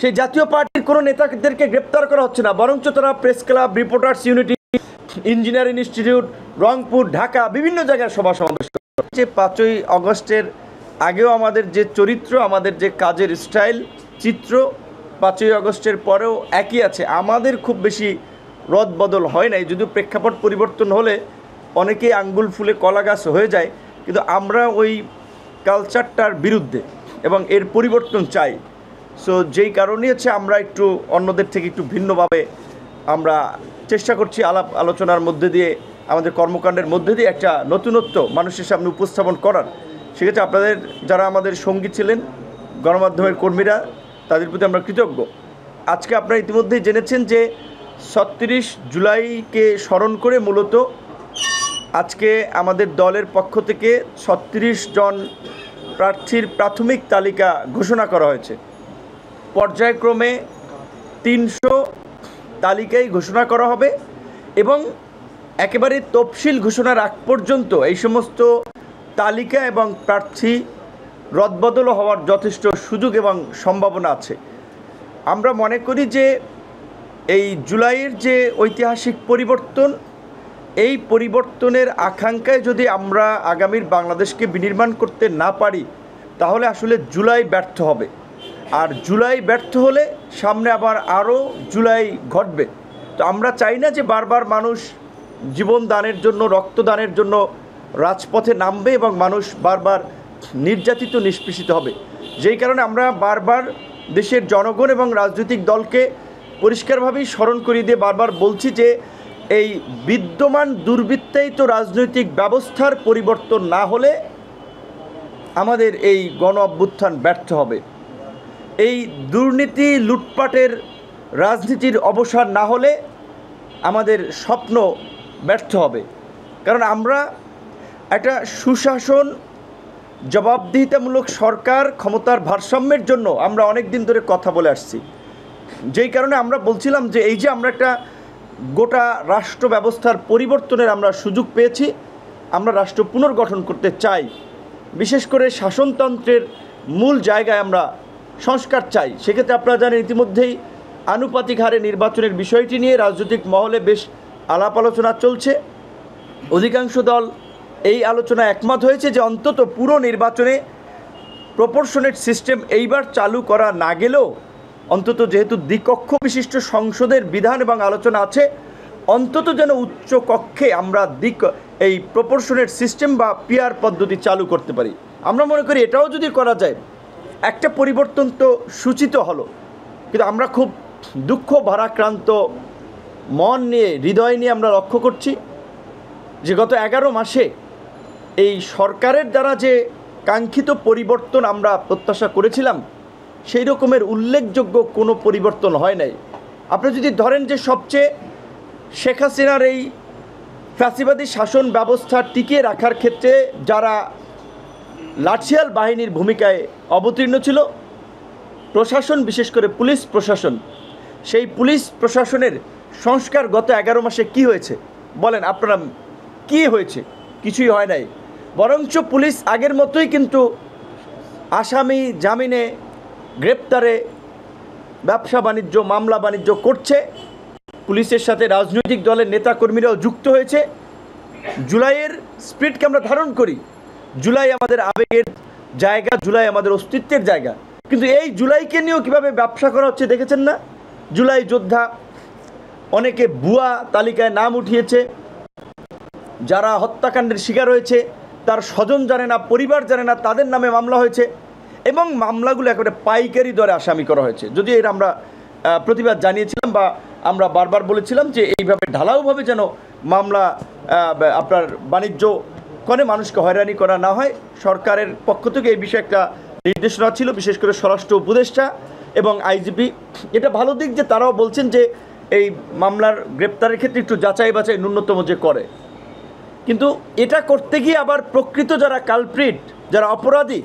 সেই জাতীয় পার্টির কোনো নেতাদেরকে গ্রেপ্তার করা হচ্ছে না, বরঞ্চ তারা press club, reporters unity, engineering institute, Rangpur, Dhaka বিভিন্ন জায়গায় সভা সমাবেশ করছে। 5ই আগস্টের আগেও আমাদের যে চরিত্র, আমাদের যে কাজের স্টাইল, চিত্র 5ই আগস্টের পরেও একই আছে। আমাদের খুব বেশি রদবদল হয় নাই, যদিও প্রেক্ষাপট পরিবর্তন হলে অনেকেই আঙ্গুল ফুলে কলা গাছ হয়ে যায়, কিন্তু আমরা ওই কালচারটার বিরুদ্ধে এবং এর পরিবর্তন চাই। সো যেই কারণেই হচ্ছে আমরা একটু অন্যদের থেকে একটু ভিন্নভাবে আমরা চেষ্টা করছি আলাপ আলোচনার মধ্যে দিয়ে, আমাদের কর্মকাণ্ডের মধ্যে দিয়ে একটা নতুনত্ব মানুষের সামনে উপস্থাপন করার। সেক্ষেত্রে আপনাদের যারা আমাদের সঙ্গী ছিলেন, গণমাধ্যমের কর্মীরা, তাদের প্রতি আমরা কৃতজ্ঞ। আজকে আপনারা ইতিমধ্যেই জেনেছেন যে 36 জুলাইকে স্মরণ করে মূলত আজকে আমাদের দলের পক্ষ থেকে 36 জন প্রার্থীর প্রাথমিক তালিকা ঘোষণা করা হয়েছে। পর্যায়ক্রমে 300 তালিকাই ঘোষণা করা হবে এবং একেবারে তফসিল ঘোষণার আগ পর্যন্ত এই সমস্ত তালিকা এবং প্রার্থী রদবদল হওয়ার যথেষ্ট সুযোগ এবং সম্ভাবনা আছে। আমরা মনে করি যে এই জুলাইয়ের যে ঐতিহাসিক পরিবর্তন, এই পরিবর্তনের আকাঙ্ক্ষায় যদি আমরা আগামীর বাংলাদেশকে বিনির্মাণ করতে না পারি, তাহলে আসলে জুলাই ব্যর্থ হবে। আর জুলাই ব্যর্থ হলে সামনে আবার আরও জুলাই ঘটবে। তো আমরা চাই না যে বারবার মানুষ জীবন দানের জন্য, রক্তদানের জন্য রাজপথে নামবে এবং মানুষ বারবার নির্যাতিত, নিষ্পেষিত হবে। যেই কারণে আমরা বারবার দেশের জনগণ এবং রাজনৈতিক দলকে পরিষ্কারভাবেই স্মরণ করিয়ে দিয়ে বারবার বলছি যে এই বিদ্যমান দুর্বৃত্তায়িত রাজনৈতিক ব্যবস্থার পরিবর্তন না হলে আমাদের এই গণ অভ্যুত্থান ব্যর্থ হবে। এই দুর্নীতি, লুটপাটের রাজনীতির অবসান না হলে আমাদের স্বপ্ন ব্যর্থ হবে। কারণ আমরা একটা সুশাসন, জবাবদিহিতামূলক সরকার, ক্ষমতার ভারসাম্যের জন্য আমরা অনেক দিন ধরে কথা বলে আসছি। যেই কারণে আমরা বলছিলাম যে এই যে আমরা একটা গোটা রাষ্ট্র ব্যবস্থার পরিবর্তনের আমরা সুযোগ পেয়েছি, আমরা রাষ্ট্র পুনর্গঠন করতে চাই। বিশেষ করে শাসনতন্ত্রের মূল জায়গায় আমরা সংস্কার চাই। সেক্ষেত্রে আপনারা জানেন ইতিমধ্যেই আনুপাতিক হারে নির্বাচনের বিষয়টি নিয়ে রাজনৈতিক মহলে বেশ আলাপ আলোচনা চলছে। অধিকাংশ দল এই আলোচনায় একমত হয়েছে যে অন্তত পুরো নির্বাচনে প্রপোর্শনেট সিস্টেম এইবার চালু করা না গেলেও অন্তত যেহেতু দ্বিকক্ষ বিশিষ্ট সংসদের বিধান এবং আলোচনা আছে, অন্তত যেন উচ্চ কক্ষে আমরা এই প্রপোর্শনেট সিস্টেম বা পিআর পদ্ধতি চালু করতে পারি। আমরা মনে করি এটাও যদি করা যায়, একটা পরিবর্তন তো সূচিত হলো। কিন্তু আমরা খুব দুঃখ ভারাক্রান্ত মন নিয়ে, হৃদয় নিয়ে আমরা লক্ষ্য করছি যে গত 11 মাসে এই সরকারের দ্বারা যে কাঙ্ক্ষিত পরিবর্তন আমরা প্রত্যাশা করেছিলাম, সেই রকমের উল্লেখযোগ্য কোনো পরিবর্তন হয় নাই। আপনি যদি ধরেন যে সবচেয়ে শেখ হাসিনার এই ফ্যাসিবাদী শাসন ব্যবস্থা টিকিয়ে রাখার ক্ষেত্রে যারা লাঠিয়াল বাহিনীর ভূমিকায় অবতীর্ণ ছিল, প্রশাসন, বিশেষ করে পুলিশ প্রশাসন, সেই পুলিশ প্রশাসনের সংস্কার গত 11 মাসে কি হয়েছে বলেন আপনারা? কি হয়েছে? কিছুই হয় নাই। বরঞ্চ পুলিশ আগের মতোই কিন্তু আসামি জামিনে, গ্রেপ্তারে, ব্যবসা বাণিজ্য, মামলা বাণিজ্য করছে। পুলিশের সাথে রাজনৈতিক দলের নেতাকর্মীরাও যুক্ত হয়েছে। জুলাইয়ের স্পিরিটকে আমরা ধারণ করি। জুলাই আমাদের আবেগের জায়গা, জুলাই আমাদের অস্তিত্বের জায়গা। কিন্তু এই জুলাইকে নিয়েও কীভাবে ব্যবসা করা হচ্ছে দেখেছেন না? জুলাই যোদ্ধা, অনেকে ভুয়া তালিকায় নাম উঠিয়েছে। যারা হত্যাকাণ্ডের শিকার হয়েছে তার স্বজন জানে না, পরিবার জানে না, তাদের নামে মামলা হয়েছে এবং মামলাগুলো একেবারে পাইকারি দরে আসামি করা হয়েছে। যদিও এর আমরা প্রতিবাদ জানিয়েছিলাম বা আমরা বারবার বলেছিলাম যে এইভাবে ঢালাওভাবে যেন মামলা আপনার বাণিজ্য করে মানুষকে হয়রানি করা না হয়। সরকারের পক্ষ থেকে এই বিষয়ে একটা নির্দেশনা ছিল, বিশেষ করে স্বরাষ্ট্র উপদেষ্টা এবং আইজিপি। এটা ভালো দিক যে তারাও বলছেন যে এই মামলার গ্রেপ্তারের ক্ষেত্রে একটু যাচাই বাছাই ন্যূনতম যে করে। কিন্তু এটা করতে গিয়ে আবার প্রকৃত যারা কালপ্রিট, যারা অপরাধী,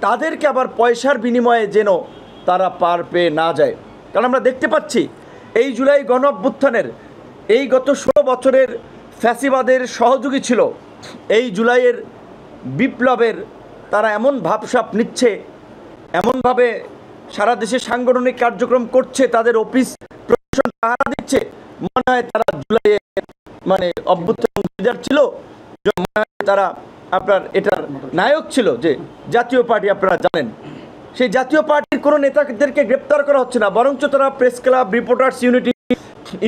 তাদেরকে আবার পয়সার বিনিময়ে যেন তারা পার পেয়ে না যায়। কারণ আমরা দেখতে পাচ্ছি এই জুলাই গণ অভ্যুত্থানের, এই গত 16 বছরের ফ্যাসিবাদের সহযোগী ছিল, এই জুলাইয়ের বিপ্লবের তারা এমন ভাবসাপ নিচ্ছে, এমনভাবে সারা দেশে সাংগঠনিক কার্যক্রম করছে, তাদের অফিস প্রশাসন পাহারা দিচ্ছে, মনে হয় তারা জুলাইয়ে মানে অভ্যুত্থান লিডার ছিল, মনে হয় তারা আপনার এটার নায়ক ছিল। যে জাতীয় পার্টি আপনারা জানেন, সেই জাতীয় পার্টির কোনো নেতাদেরকে গ্রেপ্তার করা হচ্ছে না, বরঞ্চ তারা press club, reporters unity,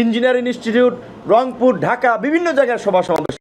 engineering institute, Rangpur, Dhaka বিভিন্ন জায়গায় সভা সমাবেশ